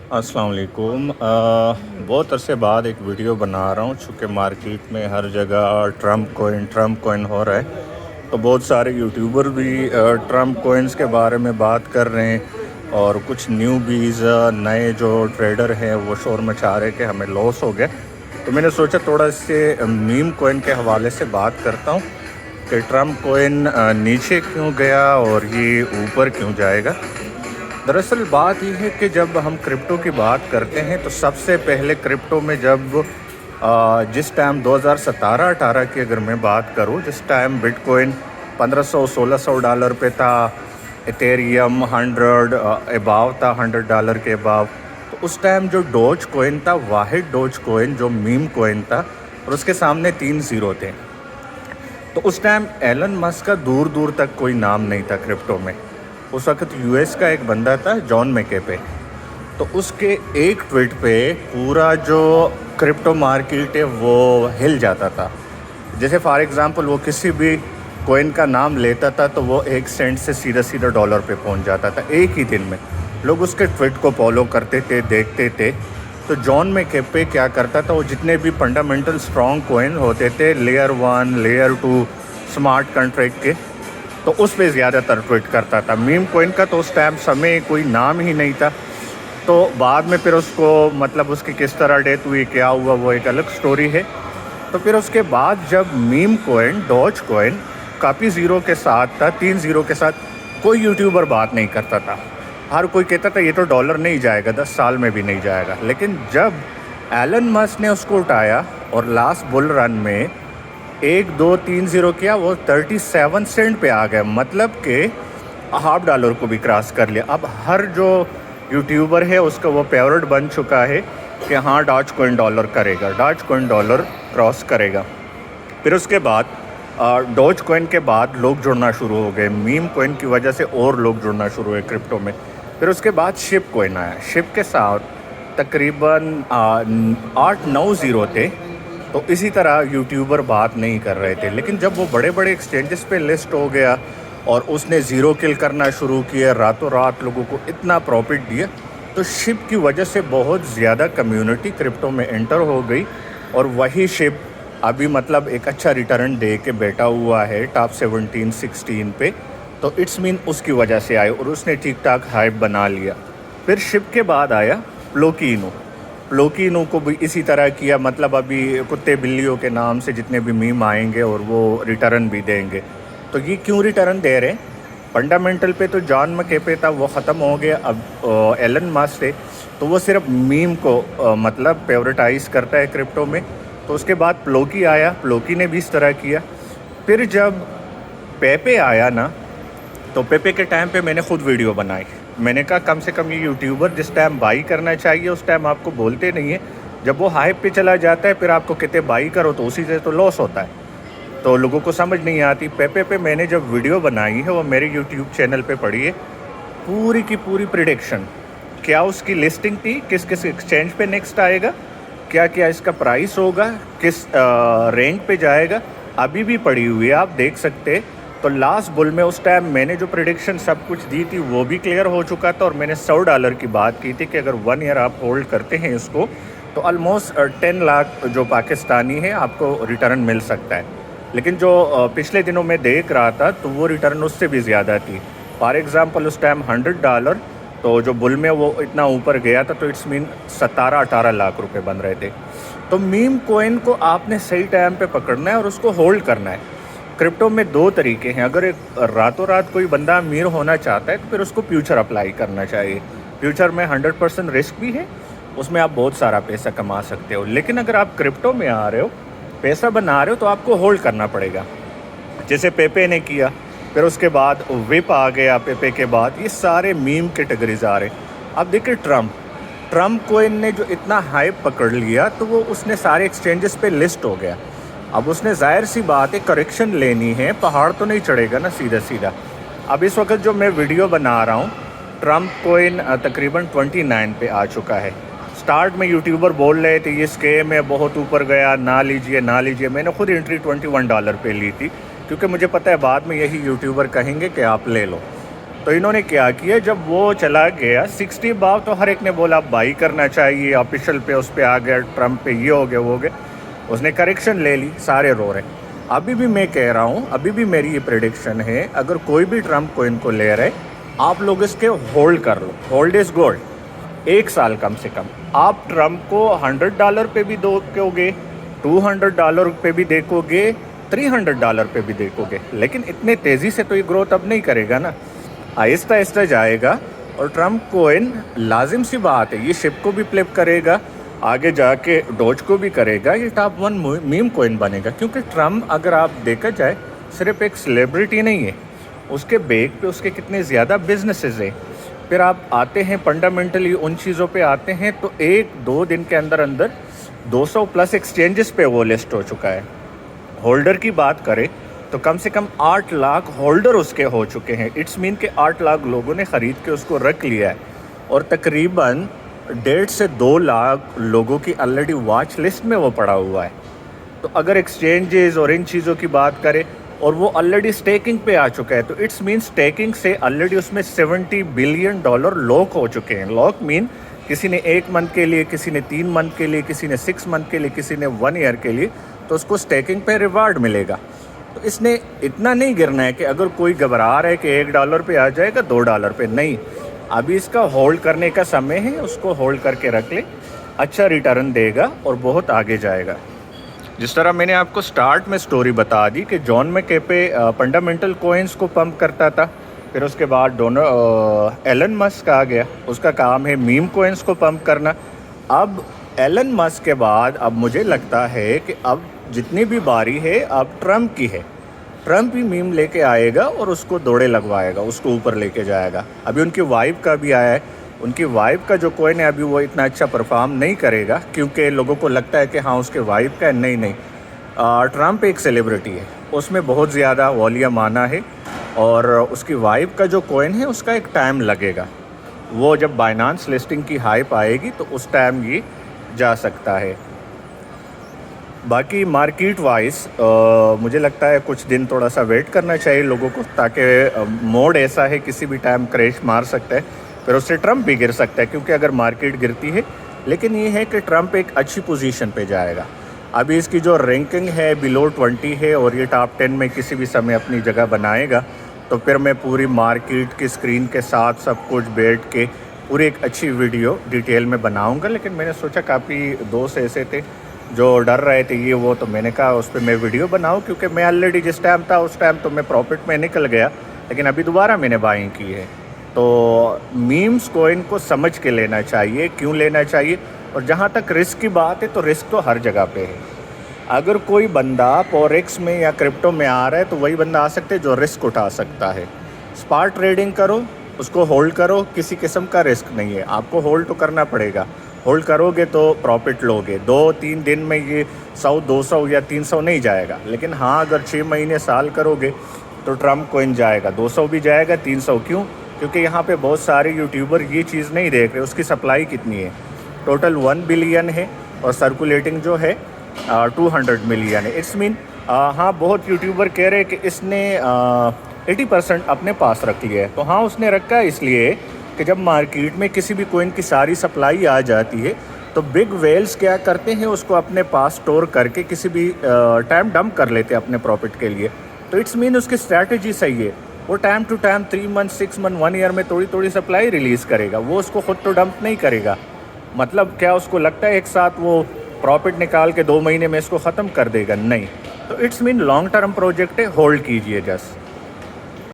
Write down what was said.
अस्सलाम वालेकुम। बहुत अरसे बाद एक वीडियो बना रहा हूँ, चूँकि मार्केट में हर जगह ट्रम्प कोइन हो रहा है, तो बहुत सारे यूट्यूबर भी ट्रम्प कोइंस के बारे में बात कर रहे हैं और कुछ न्यूबीज़ नए जो ट्रेडर हैं वो शोर मचा रहे कि हमें लॉस हो गया। तो मैंने सोचा थोड़ा इससे मीम कोइन के हवाले से बात करता हूँ कि ट्रम्प कोइन नीचे क्यों गया और ये ऊपर क्यों जाएगा। दरअसल बात यह है कि जब हम क्रिप्टो की बात करते हैं तो सबसे पहले क्रिप्टो में जब जिस टाइम 2017-18 की अगर मैं बात करूं, जिस टाइम बिटकॉइन 1500-1600 डॉलर पे था, इथेरियम 100 अबाव था, $100 के अबाव, तो उस टाइम जो डोज कॉइन था, वाहिद डोज कॉइन जो मीम कॉइन था और उसके सामने 3 ज़ीरो थे। तो उस टाइम एलन मस्क का दूर दूर तक कोई नाम नहीं था क्रिप्टो में। उस वक्त यूएस का एक बंदा था जॉन मैकेपे, तो उसके एक ट्वीट पे पूरा जो क्रिप्टो मार्केट है वो हिल जाता था। जैसे फॉर एग्जांपल वो किसी भी कॉइन का नाम लेता था तो वो 1 सेंट से सीधा सीधा डॉलर पे पहुंच जाता था एक ही दिन में। लोग उसके ट्वीट को फॉलो करते थे, देखते थे। तो जॉन मैकेपे क्या करता था, वो जितने भी फंडामेंटल स्ट्रॉन्ग कॉइन होते थे, लेयर 1 लेयर 2 स्मार्ट कॉन्ट्रैक्ट के, तो उस पे ज़्यादातर ट्वीट करता था। मीम कॉइन का तो उस टाइम समय कोई नाम ही नहीं था। तो बाद में फिर उसको मतलब उसकी किस तरह डेथ हुई, क्या हुआ, वो एक अलग स्टोरी है। तो फिर उसके बाद जब मीम कॉइन डॉज कॉइन काफ़ी ज़ीरो के साथ था, 3 ज़ीरो के साथ, कोई यूट्यूबर बात नहीं करता था। हर कोई कहता था ये तो डॉलर नहीं जाएगा, 10 साल में भी नहीं जाएगा। लेकिन जब एलन मस्क ने उसको उठाया और लास्ट बुल रन में 1 2 3 ज़ीरो किया, वो 37 सेंट पे आ गए, मतलब कि $1/2 को भी क्रॉस कर लिया। अब हर जो यूट्यूबर है उसका वो फेवरेट बन चुका है कि हाँ डॉज कॉइन डॉलर करेगा, डॉज कॉइन डॉलर क्रॉस करेगा। फिर उसके बाद डॉज कॉइन के बाद लोग जुड़ना शुरू हो गए, मीम कॉइन की वजह से और लोग जुड़ना शुरू हुए क्रिप्टो में। फिर उसके बाद शिप कॉइन आया, शिप के साथ तकरीबन 8-9 ज़ीरो थे। तो इसी तरह यूट्यूबर बात नहीं कर रहे थे। लेकिन जब वो बड़े बड़े एक्सचेंजेस पे लिस्ट हो गया और उसने ज़ीरो किल करना शुरू किया, रातों रात लोगों को इतना प्रॉफिट दिया, तो शिप की वजह से बहुत ज़्यादा कम्युनिटी क्रिप्टो में एंटर हो गई। और वही शिप अभी मतलब एक अच्छा रिटर्न दे के बैठा हुआ है टॉप 17-16 पे। तो इट्स मीन उसकी वजह से आए और उसने ठीक ठाक हाइप बना लिया। फिर शिप के बाद आया प्लोकिनो को भी इसी तरह किया, मतलब अभी कुत्ते बिल्लियों के नाम से जितने भी मीम आएंगे और वो रिटर्न भी देंगे। तो ये क्यों रिटर्न दे रहे हैं? फंडामेंटल पे तो जॉन मैकेपे था, वो ख़त्म हो गया। अब एलन मस्क थे, तो वो सिर्फ मीम को मतलब फेवरेटाइज करता है क्रिप्टो में। तो उसके बाद प्लोकी आया, प्लोकी ने भी इस तरह किया। फिर जब पेपे आया ना, तो पेपे के टाइम पे मैंने खुद वीडियो बनाई। मैंने कहा कम से कम ये यूट्यूबर जिस टाइम बाई करना चाहिए उस टाइम आपको बोलते नहीं है, जब वो हाइप पे चला जाता है फिर आपको कहते बाई करो, तो उसी से तो लॉस होता है। तो लोगों को समझ नहीं आती। पेपे पे मैंने जब वीडियो बनाई है वो मेरे यूट्यूब चैनल पे पड़ी है, पूरी की पूरी प्रिडिक्शन, क्या उसकी लिस्टिंग थी, किस किस एक्सचेंज पे नेक्स्ट आएगा, क्या क्या इसका प्राइस होगा, किस रेंज पे जाएगा, अभी भी पड़ी हुई है, आप देख सकते। तो लास्ट बुल में उस टाइम मैंने जो प्रिडिक्शन सब कुछ दी थी वो भी क्लियर हो चुका था। और मैंने $100 की बात की थी कि अगर 1 ईयर आप होल्ड करते हैं इसको तो ऑलमोस्ट 10 लाख जो पाकिस्तानी है आपको रिटर्न मिल सकता है। लेकिन जो पिछले दिनों में देख रहा था तो वो रिटर्न उससे भी ज़्यादा थी। फॉर एग्ज़ाम्पल उस टाइम $100, तो जो बुल में वो इतना ऊपर गया था, तो इट्स मीन 17-18 लाख रुपए बन रहे थे। तो मीम कोइन को आपने सही टाइम पे पकड़ना है और उसको होल्ड करना है। क्रिप्टो में 2 तरीके हैं। अगर एक रातों रात कोई बंदा अमीर होना चाहता है तो फिर उसको फ्यूचर अप्लाई करना चाहिए। फ्यूचर में 100% रिस्क भी है, उसमें आप बहुत सारा पैसा कमा सकते हो। लेकिन अगर आप क्रिप्टो में आ रहे हो, पैसा बना रहे हो, तो आपको होल्ड करना पड़ेगा, जैसे पेपे ने किया। फिर उसके बाद विप आ गया, पेपे के बाद ये सारे मीम कैटेगरीज आ रहे। अब देखिए ट्रम्प कोइन ने जो इतना हाइप पकड़ लिया तो वो उसने सारे एक्सचेंजेस पे लिस्ट हो गया। अब उसने जाहिर सी बात है करेक्शन लेनी है, पहाड़ तो नहीं चढ़ेगा ना सीधा सीधा। अब इस वक्त जो मैं वीडियो बना रहा हूँ, ट्रम्प कोइन तकरीबन 29 पे आ चुका है। स्टार्ट में यूट्यूबर बोल रहे थे ये स्कैम है, बहुत ऊपर गया, ना लीजिए ना लीजिए। मैंने खुद एंट्री $21 पे ली थी, क्योंकि मुझे पता है बाद में यही यूट्यूबर कहेंगे कि आप ले लो। تو انہوں نے کیا کیا، جب وہ چلا گیا 60 باؤ تو ہر ایک نے بولا بائی کرنا چاہیے، آفیشل پہ اس پہ آ گیا، ٹرمپ پہ یہ ہو گیا وہ ہو گیا، اس نے کریکشن لے لی، سارے رو رہے۔ ابھی بھی میں کہہ رہا ہوں، ابھی بھی میری یہ پریڈکشن ہے، اگر کوئی بھی ٹرمپ کوئن کو لے رہے آپ لوگ اس کے ہولڈ کر لو، ہولڈ از گولڈ، 1 سال کم سے کم۔ آپ ٹرمپ کو $100 پہ بھی دیکھو گے، $200 پہ بھی دیکھو گے، $300 پہ بھی دیکھو گے، لیکن اتنے تیزی سے تو یہ گروتھ اب نہیں کرے گا نا، آہستہ آہستہ جائے گا۔ اور ٹرمپ کوئن لازم سی بات ہے، یہ شپ کو بھی فلپ کرے گا، آگے جا کے ڈوج کو بھی کرے گا، یہ ٹاپ 1 میم کوئن بنے گا، کیونکہ ٹرمپ اگر آپ دیکھا جائے صرف ایک سیلیبریٹی نہیں ہے، اس کے بیک پہ اس کے کتنے زیادہ بزنسز ہیں۔ پھر آپ آتے ہیں فنڈامنٹلی ان چیزوں پہ آتے ہیں تو 1-2 دن کے اندر 200+ ایکسچینجز پہ وہ لسٹ ہو چکا ہے۔ ہولڈر کی بات کریں تو کم سے کم 8 لاکھ ہولڈر اس کے ہو چکے ہیں، اٹس مین کہ 8 لاکھ لوگوں نے خرید کے اس کو رکھ لیا ہے، اور تقریباً 1.5 سے 2 لاکھ لوگوں کی آلریڈی واچ لسٹ میں وہ پڑا ہوا ہے۔ تو اگر ایکسچینجز اور ان چیزوں کی بات کریں اور وہ آلریڈی سٹیکنگ پہ آ چکا ہے، تو اٹس مین سٹیکنگ سے آلریڈی اس میں $70 بلین لاک ہو چکے ہیں۔ لاک مین کسی نے 1 منتھ کے لیے، کسی نے 3 منتھ کے لیے، کسی نے 6 منتھ کے لیے، کسی نے 1 ایئر کے لیے، تو اس کو سٹیکنگ پہ ریوارڈ ملے گا۔ تو اس نے اتنا نہیں گرنا ہے کہ اگر کوئی گھبرا رہا ہے کہ $1 پہ آ جائے گا، $2 پہ نہیں، ابھی اس کا ہولڈ کرنے کا سمے ہے، اس کو ہولڈ کر کے رکھ لے، اچھا ریٹرن دے گا اور بہت آگے جائے گا۔ جس طرح میں نے آپ کو سٹارٹ میں سٹوری بتا دی کہ جان میکیفے فنڈامنٹل کوئنز کو پمپ کرتا تھا، پھر اس کے بعد ایلن مسک آ گیا، اس کا کام ہے میم کوئنز کو پمپ کرنا۔ اب ایلن مسک کے بعد اب مجھے لگتا ہے کہ اب جتنی بھی باری ہے اب ٹرمپ کی ہے، ٹرمپ ہی میم لے کے آئے گا اور اس کو دوڑے لگوائے گا، اس کو اوپر لے کے جائے گا۔ ابھی ان کی وائف کا بھی آیا ہے، ان کی وائف کا جو کوئن ہے ابھی وہ اتنا اچھا پرفارم نہیں کرے گا، کیونکہ لوگوں کو لگتا ہے کہ ہاں اس کے وائف کا ہے، نہیں، ٹرمپ ایک سیلیبریٹی ہے، اس میں بہت زیادہ والیوم آنا ہے، اور اس کی وائف کا جو کوئن ہے اس کا ایک ٹائم لگے گا، وہ جب بائنانس لسٹنگ کی ہائپ آئے گی تو اس ٹائم یہ جا سکتا ہے۔ باقی مارکیٹ وائز مجھے لگتا ہے کچھ دن تھوڑا سا ویٹ کرنا چاہیے لوگوں کو، تاکہ موڈ ایسا ہے کسی بھی ٹائم کریش مار سکتا ہے، پھر اس سے ٹرمپ بھی گر سکتا ہے، کیونکہ اگر مارکیٹ گرتی ہے، لیکن یہ ہے کہ ٹرمپ ایک اچھی پوزیشن پہ جائے گا۔ ابھی اس کی جو رینکنگ ہے below 20 ہے، اور یہ ٹاپ 10 میں کسی بھی سمے اپنی جگہ بنائے گا، تو پھر میں پوری مارکیٹ کی اسکرین کے ساتھ سب کچھ بیٹھ کے پوری ایک اچھی ویڈیو ڈیٹیل میں بناؤں گا۔ لیکن میں نے سوچا کافی دوست ایسے تھے جو ڈر رہے تھے یہ وہ، تو میں نے کہا اس پہ میں ویڈیو بناؤں، کیونکہ میں آلریڈی جس ٹائم تھا اس ٹائم تو میں پروفٹ میں نکل گیا، لیکن ابھی دوبارہ میں نے بائنگ کی ہے۔ تو میمز کوئن کو سمجھ کے لینا چاہیے، کیوں لینا چاہیے، اور جہاں تک رسک کی بات ہے تو رسک تو ہر جگہ پہ ہے۔ اگر کوئی بندہ فوریکس میں یا کرپٹو میں آ رہا ہے تو وہی بندہ آ سکتا ہے جو رسک اٹھا سکتا ہے۔ اسپاٹ ٹریڈنگ کرو، اس کو ہولڈ کرو، کسی قسم کا رسک نہیں ہے، آپ کو ہولڈ تو کرنا پڑے گا، ہولڈ کرو گے تو پروفٹ لو گے، 2-3 دن میں یہ 100 200 یا 300 نہیں جائے گا، لیکن ہاں اگر 6 مہینے سال کرو گے تو ٹرمپ کوئن جائے گا، 200 بھی جائے گا، 300 کیوں؟ کیونکہ یہاں پہ بہت سارے یوٹیوبر یہ چیز نہیں دیکھ رہے اس کی سپلائی کتنی ہے، ٹوٹل 1 بلین ہے اور سرکولیٹنگ جو ہے 200 ملین ہے، اٹس مین ہاں بہت یوٹیوبر کہہ رہے کہ اس نے 80% اپنے پاس رکھ لیا ہے، تو ہاں اس نے رکھا ہے اس لیے کہ جب مارکیٹ میں کسی بھی کوئن کی ساری سپلائی آ جاتی ہے تو بگ ویلز کیا کرتے ہیں، اس کو اپنے پاس سٹور کر کے کسی بھی ٹائم ڈمپ کر لیتے ہیں اپنے پروفٹ کے لیے، تو اٹس مین اس کی اسٹریٹجی صحیح ہے، وہ time to time 3 month 6 month 1 year میں تھوڑی سپلائی ریلیز کرے گا، وہ اس کو خود تو ڈمپ نہیں کرے گا۔ مطلب کیا اس کو لگتا ہے ایک ساتھ وہ پروفٹ نکال کے 2 مہینے میں اس کو ختم کر دے گا؟ نہیں، تو it's main long term project ہے، ہولڈ کیجئے جسٹ۔